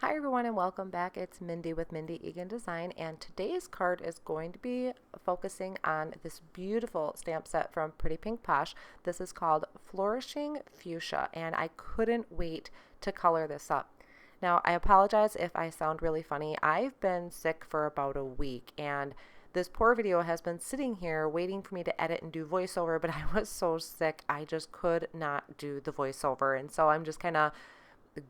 Hi everyone and welcome back. It's Mindy with Mindy Eggen Design, and today's card is going to be focusing on this beautiful stamp set from Pretty Pink Posh. This is called Flourishing Fuchsia, and I couldn't wait to color this up. Now, I apologize if I sound really funny. I've been sick for about a week, and this poor video has been sitting here waiting for me to edit and do voiceover, but I was so sick I just could not do the voiceover, and so I'm just kind of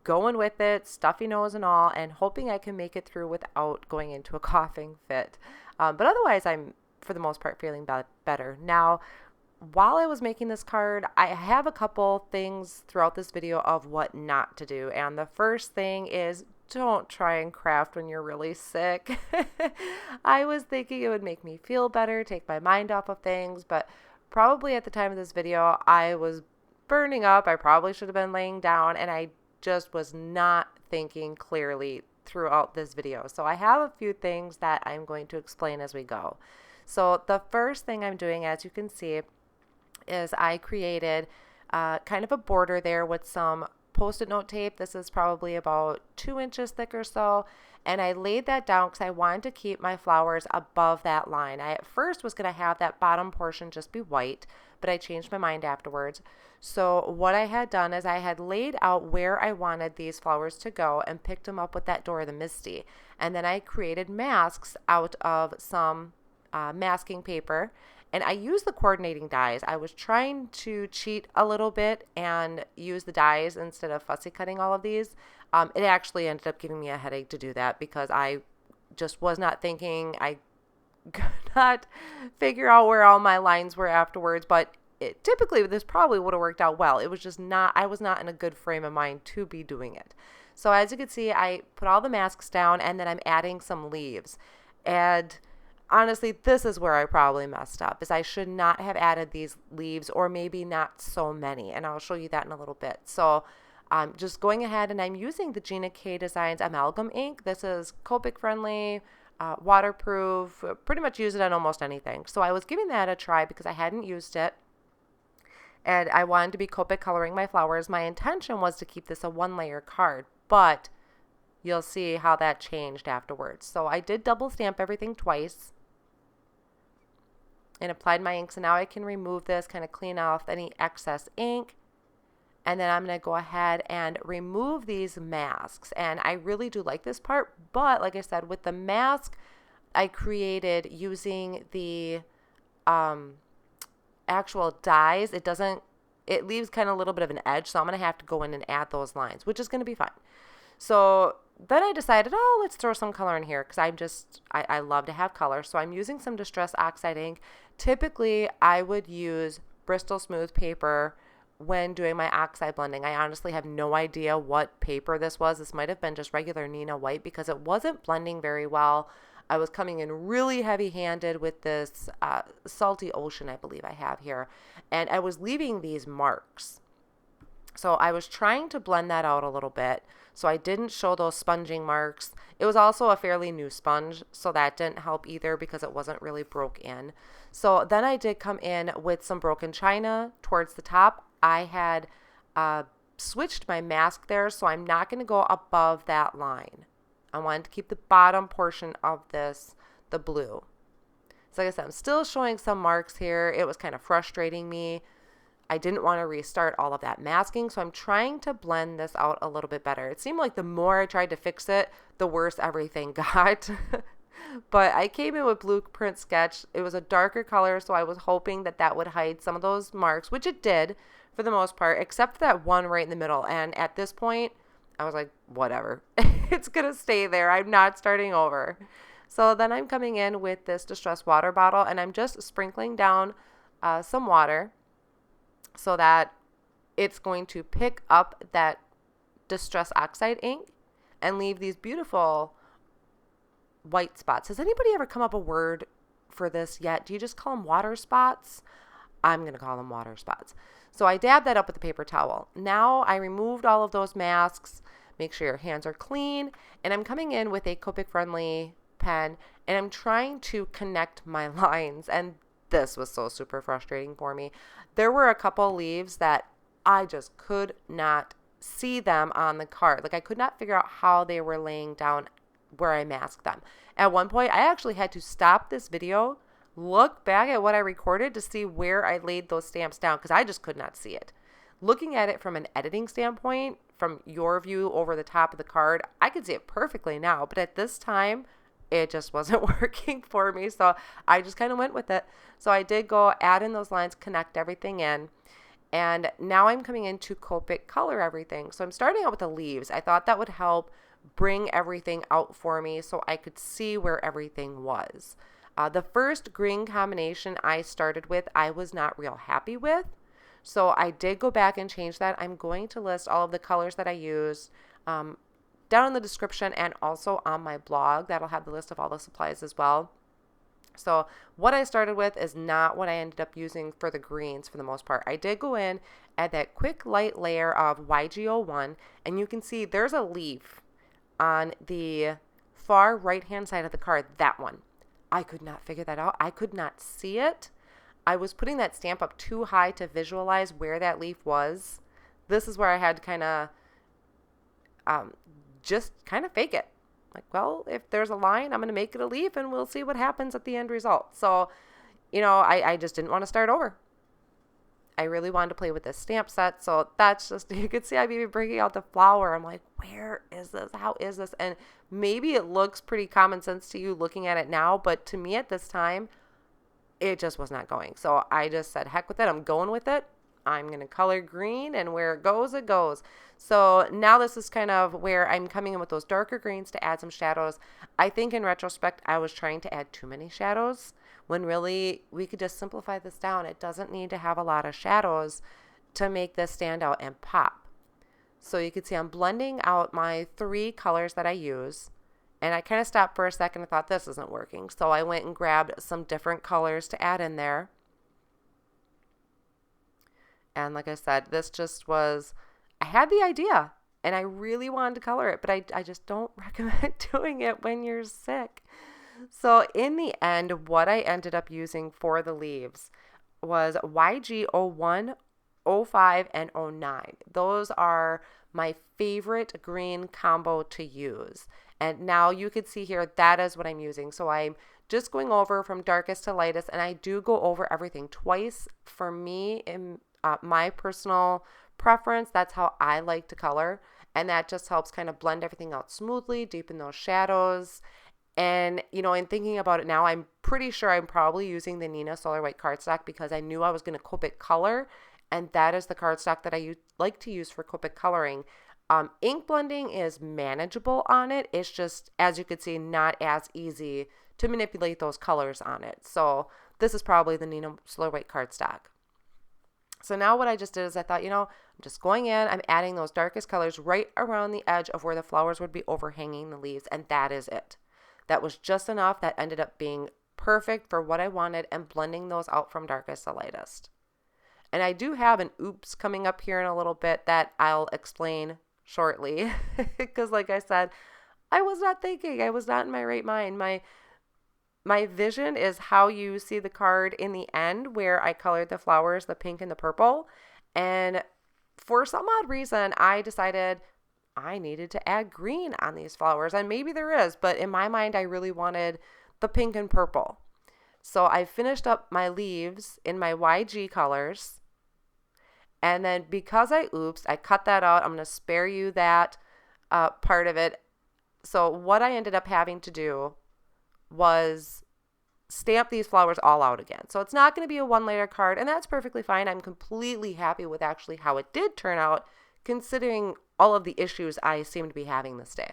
going with it, stuffy nose and all, and hoping I can make it through without going into a coughing fit. But otherwise, I'm, for the most part, feeling better. Now, while I was making this card, I have a couple things throughout this video of what not to do. And the first thing is don't try and craft when you're really sick. I was thinking it would make me feel better, take my mind off of things, but probably at the time of this video, I was burning up. I probably should have been laying down, and I just was not thinking clearly throughout this video. So I have a few things that I'm going to explain as we go. So the first thing I'm doing, as you can see, is I created kind of a border there with some Post-it note tape. This is probably about 2 inches thick or so. And I laid that down because I wanted to keep my flowers above that line. I at first was going to have that bottom portion just be white, but I changed my mind afterwards. So what I had done is I had laid out where I wanted these flowers to go and picked them up with that Dora the Misty. And then I created masks out of some masking paper. And I used the coordinating dies. I was trying to cheat a little bit and use the dies instead of fussy cutting all of these. It actually ended up giving me a headache to do that because I just was not thinking. I could not figure out where all my lines were afterwards, but typically this probably would have worked out well. It was just not, I was not in a good frame of mind to be doing it. So as you can see, I put all the masks down and then I'm adding some leaves. And honestly, this is where I probably messed up, is I should not have added these leaves, or maybe not so many, and I'll show you that in a little bit. So I'm just going ahead and I'm using the Gina K Designs Amalgam ink. This is Copic friendly, waterproof, pretty much use it on almost anything. So I was giving that a try because I hadn't used it, and I wanted to be Copic coloring my flowers. My intention was to keep this a 1-layer card, but you'll see how that changed afterwards. So I did double stamp everything twice and applied my ink. So now I can remove this, kind of clean off any excess ink. And then I'm going to go ahead and remove these masks. And I really do like this part, but like I said, with the mask, I created using the actual dies. It leaves kind of a little bit of an edge, so I'm going to have to go in and add those lines, which is going to be fine. So then I decided, oh, let's throw some color in here because I love to have color. So I'm using some Distress Oxide ink. Typically, I would use Bristol Smooth paper when doing my Oxide blending. I honestly have no idea what paper this was. This might have been just regular Neenah white because it wasn't blending very well. I was coming in really heavy-handed with this Salty Ocean, I believe I have here. And I was leaving these marks. So I was trying to blend that out a little bit, so I didn't show those sponging marks. It was also a fairly new sponge, so that didn't help either because it wasn't really broke in. So then I did come in with some broken china towards the top. I had switched my mask there, so I'm not going to go above that line. I wanted to keep the bottom portion of this the blue. So like I said, I'm still showing some marks here. It was kind of frustrating me. I didn't want to restart all of that masking, so I'm trying to blend this out a little bit better. It seemed like the more I tried to fix it, the worse everything got. But I came in with Blueprint Sketch. It was a darker color, so I was hoping that that would hide some of those marks, which it did for the most part, except that one right in the middle. And at this point, I was like, whatever. It's going to stay there. I'm not starting over. So then I'm coming in with this Distress water bottle, and I'm just sprinkling down some water so that it's going to pick up that Distress Oxide ink and leave these beautiful white spots. Has anybody ever come up a word for this yet? Do you just call them water spots? I'm going to call them water spots. So I dabbed that up with a paper towel. Now I removed all of those masks. Make sure your hands are clean. And I'm coming in with a Copic friendly pen, and I'm trying to connect my lines. And this was so super frustrating for me. There were a couple leaves that I just could not see them on the card. Like I could not figure out how they were laying down where I masked them. At one point, I actually had to stop this video, look back at what I recorded to see where I laid those stamps down because I just could not see it. Looking at it from an editing standpoint, from your view over the top of the card, I could see it perfectly now, but at this time, it just wasn't working for me, so I just kind of went with it. So I did go add in those lines, connect everything in, and now I'm coming in to Copic color everything. So I'm starting out with the leaves. I thought that would help bring everything out for me so I could see where everything was. The first green combination I started with, I was not real happy with. So I did go back and change that. I'm going to list all of the colors that I use down in the description and also on my blog. That'll have the list of all the supplies as well. So what I started with is not what I ended up using for the greens for the most part. I did go in, add that quick light layer of YG01, and you can see there's a leaf on the far right hand side of the card, that one. I could not figure that out. I could not see it. I was putting that stamp up too high to visualize where that leaf was. This is where I had to kind of just kind of fake it. Like, well, if there's a line, I'm going to make it a leaf and we'll see what happens at the end result. So, you know, I just didn't want to start over. I really wanted to play with this stamp set. So that's just, you could see I'm even bringing out the flower. I'm like, where is this? How is this? And maybe it looks pretty common sense to you looking at it now, but to me at this time, it just was not going. So I just said, heck with it. I'm going with it. I'm going to color green, and where it goes, it goes. So now this is kind of where I'm coming in with those darker greens to add some shadows. I think in retrospect, I was trying to add too many shadows when really we could just simplify this down. It doesn't need to have a lot of shadows to make this stand out and pop. So you can see I'm blending out my 3 colors that I use. And I kind of stopped for a second and thought this isn't working. So I went and grabbed some different colors to add in there. And like I said, this just was, I had the idea and I really wanted to color it, but I just don't recommend doing it when you're sick. So in the end, what I ended up using for the leaves was YG01, 05, and 09. Those are my favorite green combo to use. And now you can see here, that is what I'm using. So I'm just going over from darkest to lightest, and I do go over everything twice. For me, in my personal preference, that's how I like to color. And that just helps kind of blend everything out smoothly, deepen those shadows. And, you know, in thinking about it now, I'm pretty sure I'm probably using the Neenah Solar White cardstock because I knew I was going to Copic color. And that is the cardstock that I like to use for Copic coloring. Ink blending is manageable on it. It's just, as you can see, not as easy to manipulate those colors on it. So this is probably the Neenah Solar White cardstock. So now what I just did is I thought, you know, I'm just going in, I'm adding those darkest colors right around the edge of where the flowers would be overhanging the leaves, and that is it. That was just enough. That ended up being perfect for what I wanted and blending those out from darkest to lightest. And I do have an oops coming up here in a little bit that I'll explain shortly because like I said, I was not thinking. I was not in my right mind. My vision is how you see the card in the end where I colored the flowers, the pink and the purple. And for some odd reason, I decided I needed to add green on these flowers. And maybe there is, but in my mind, I really wanted the pink and purple. So I finished up my leaves in my YG colors. And then because I cut that out. I'm going to spare you that part of it. So what I ended up having to do was stamp these flowers all out again. So it's not going to be a 1-layer card, and that's perfectly fine. I'm completely happy with actually how it did turn out, considering all of the issues I seem to be having this day.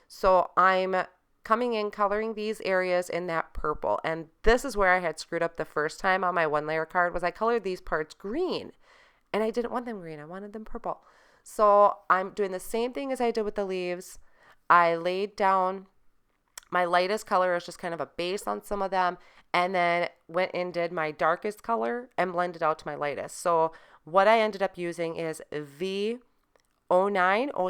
So I'm coming in, coloring these areas in that purple, and this is where I had screwed up the first time on my 1-layer card, was I colored these parts green, and I didn't want them green. I wanted them purple. So I'm doing the same thing as I did with the leaves. I laid down my lightest color as just kind of a base on some of them, and then went and did my darkest color and blended out to my lightest. So what I ended up using is V09,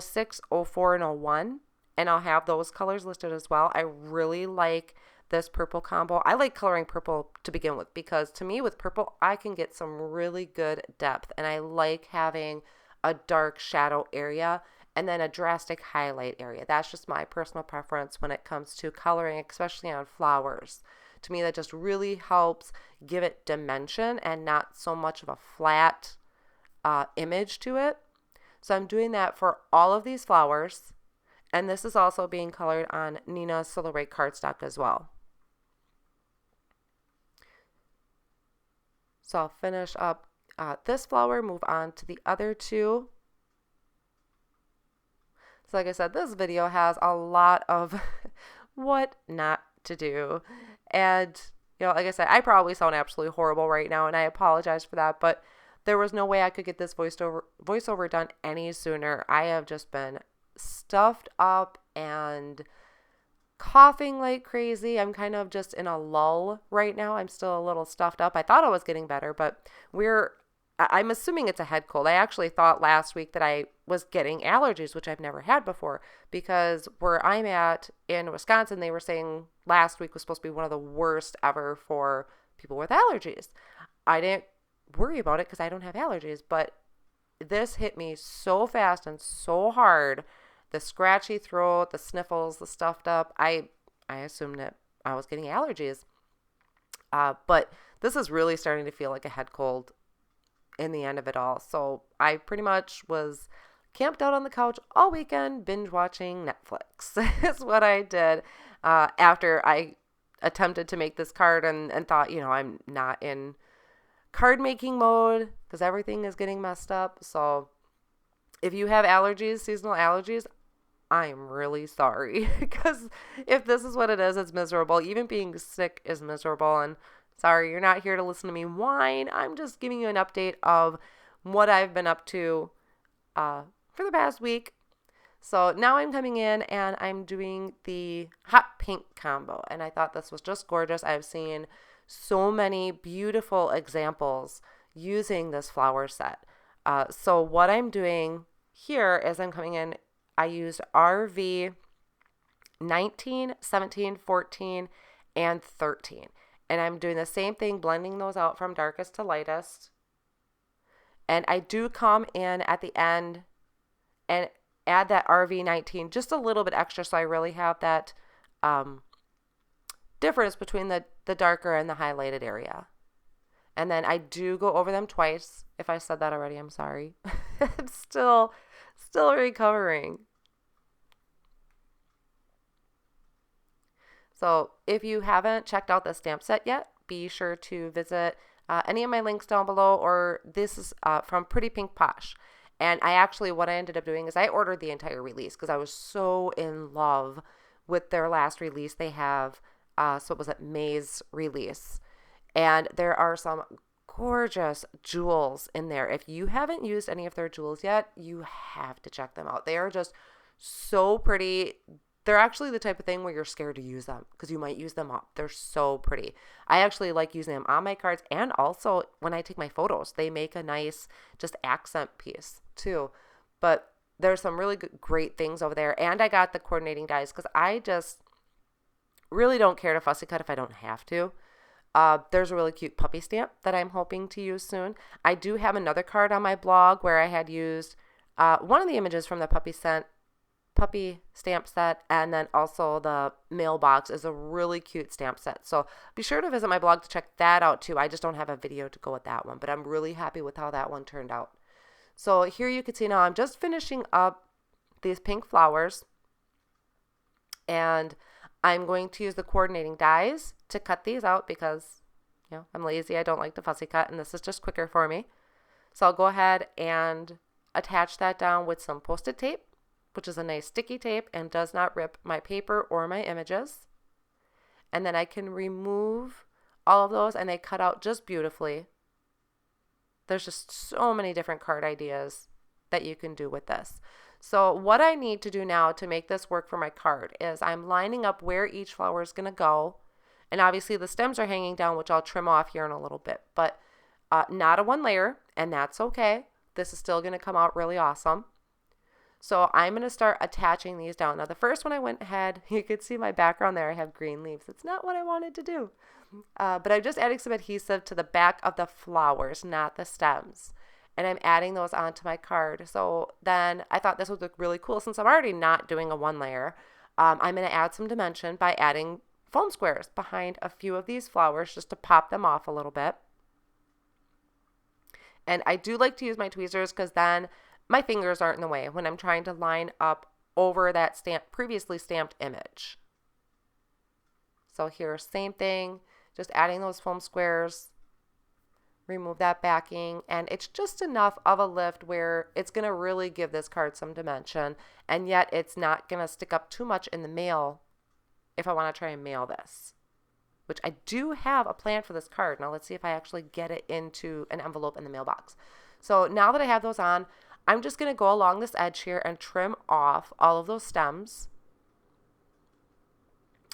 06, 04, and 01, and I'll have those colors listed as well. I really like this purple combo. I like coloring purple to begin with because to me with purple, I can get some really good depth, and I like having a dark shadow area and then a drastic highlight area. That's just my personal preference when it comes to coloring, especially on flowers. To me, that just really helps give it dimension and not so much of a flat image to it. So I'm doing that for all of these flowers. And this is also being colored on Neenah Silhouette cardstock as well. So I'll finish up this flower, move on to the other two. So like I said, this video has a lot of what not to do. And, you know, like I said, I probably sound absolutely horrible right now, and I apologize for that, but there was no way I could get this voiceover done any sooner. I have just been stuffed up and coughing like crazy. I'm kind of just in a lull right now. I'm still a little stuffed up. I thought I was getting better, but I'm assuming it's a head cold. I actually thought last week that I was getting allergies, which I've never had before, because where I'm at in Wisconsin, they were saying last week was supposed to be one of the worst ever for people with allergies. I didn't worry about it because I don't have allergies, but this hit me so fast and so hard. The scratchy throat, the sniffles, the stuffed up. I assumed that I was getting allergies. But this is really starting to feel like a head cold in the end of it all. So I pretty much was camped out on the couch all weekend, binge watching Netflix. Is what I did after I attempted to make this card and thought, you know, I'm not in card making mode because everything is getting messed up. So if you have allergies, seasonal allergies, I'm really sorry, because if this is what it is, it's miserable. Even being sick is miserable, and sorry, you're not here to listen to me whine. I'm just giving you an update of what I've been up to for the past week. So now I'm coming in and I'm doing the hot pink combo, and I thought this was just gorgeous. I've seen so many beautiful examples using this flower set. So what I'm doing here is I'm coming in, I used RV 19, 17, 14, and 13. And I'm doing the same thing, blending those out from darkest to lightest. And I do come in at the end and add that RV 19 just a little bit extra, so I really have that difference between the darker and the highlighted area. And then I do go over them twice. If I said that already, I'm sorry. I'm still recovering. So if you haven't checked out the stamp set yet, be sure to visit any of my links down below, or this is from Pretty Pink Posh. And what I ended up doing is I ordered the entire release because I was so in love with their last release they have. So it was at May's release. And there are some gorgeous jewels in there. If you haven't used any of their jewels yet, you have to check them out. They are just so pretty. They're actually the type of thing where you're scared to use them because you might use them up. They're so pretty. I actually like using them on my cards, and also when I take my photos. They make a nice just accent piece too. But there's some really great things over there. And I got the coordinating dies because I just really don't care to fussy cut if I don't have to. There's a really cute puppy stamp that I'm hoping to use soon. I do have another card on my blog where I had used one of the images from the puppy stamp set, and then also the mailbox is a really cute stamp set. So be sure to visit my blog to check that out too. I just don't have a video to go with that one, but I'm really happy with how that one turned out. So here you can see now I'm just finishing up these pink flowers, and I'm going to use the coordinating dies to cut these out because, you know, I'm lazy. I don't like to fussy cut, and this is just quicker for me. So I'll go ahead and attach that down with some Post-it tape, which is a nice sticky tape and does not rip my paper or my images. And then I can remove all of those, and they cut out just beautifully. There's just so many different card ideas that you can do with this. So what I need to do now to make this work for my card is I'm lining up where each flower is going to go. And obviously the stems are hanging down, which I'll trim off here in a little bit, but not a one layer, and that's okay. This is still going to come out really awesome. So I'm going to start attaching these down. Now the first one I went ahead, you could see my background there, I have green leaves. It's not what I wanted to do. But I'm just adding some adhesive to the back of the flowers, not the stems. and I'm adding those onto my card. So then I thought this would look really cool since I'm already not doing a one layer. I'm going to add some dimension by adding foam squares behind a few of these flowers just to pop them off a little bit. And I do like to use my tweezers because then my fingers aren't in the way when I'm trying to line up over that previously stamped image. So here, same thing, just adding those foam squares, remove that backing, and it's just enough of a lift where it's going to really give this card some dimension, and yet it's not going to stick up too much in the mail if I want to try and mail this, which I do have a plan for this card. Now let's see if I actually get it into an envelope in the mailbox. So now that I have those on, I'm just going to go along this edge here and trim off all of those stems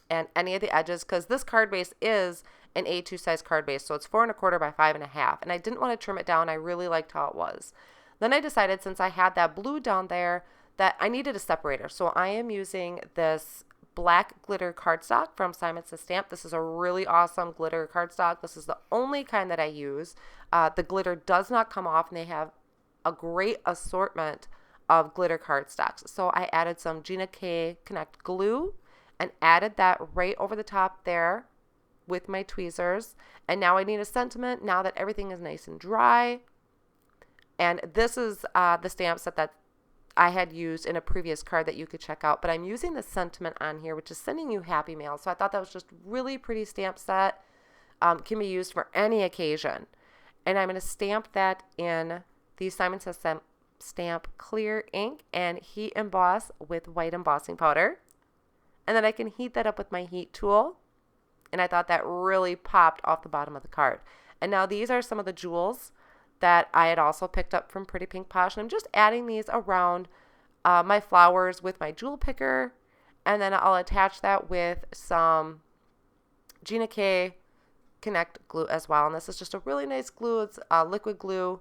and any of the edges, because this card base is an A2 size card base, so it's 4 1/4 by 5 1/2, and I didn't want to trim it down. I really liked how it was. Then I decided, since I had that blue down there, that I needed a separator. So I am using this black glitter cardstock from Simon Says Stamp. This is a really awesome glitter cardstock. This is the only kind that I use. The glitter does not come off, and they have a great assortment of glitter cardstocks. So I added some Gina Connect glue and added that right over the top there with my tweezers. And now I need a sentiment now that everything is nice and dry. And this is the stamp set that I had used in a previous card that you could check out, but I'm using the sentiment on here, which is sending you happy mail. So I thought that was just really pretty stamp set. Can be used for any occasion. And I'm going to stamp that in the Simon Says Stamp clear ink and heat emboss with white embossing powder. And then I can heat that up with my heat tool. And I thought that really popped off the bottom of the card. And now these are some of the jewels that I had also picked up from Pretty Pink Posh. And I'm just adding these around my flowers with my jewel picker. And then I'll attach that with some Gina Connect glue as well. And this is just a really nice glue. It's liquid glue,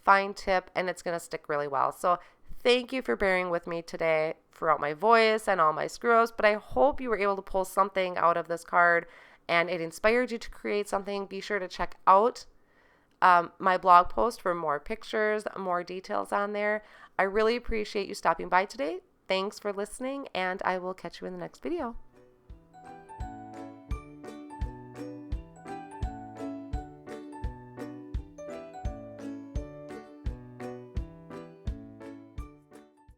fine tip, and it's going to stick really well. So thank you for bearing with me today throughout my voice and all my screw-ups, but I hope you were able to pull something out of this card and it inspired you to create something. Be sure to check out my blog post for more pictures, more details on there. I really appreciate you stopping by today. Thanks for listening, and I will catch you in the next video.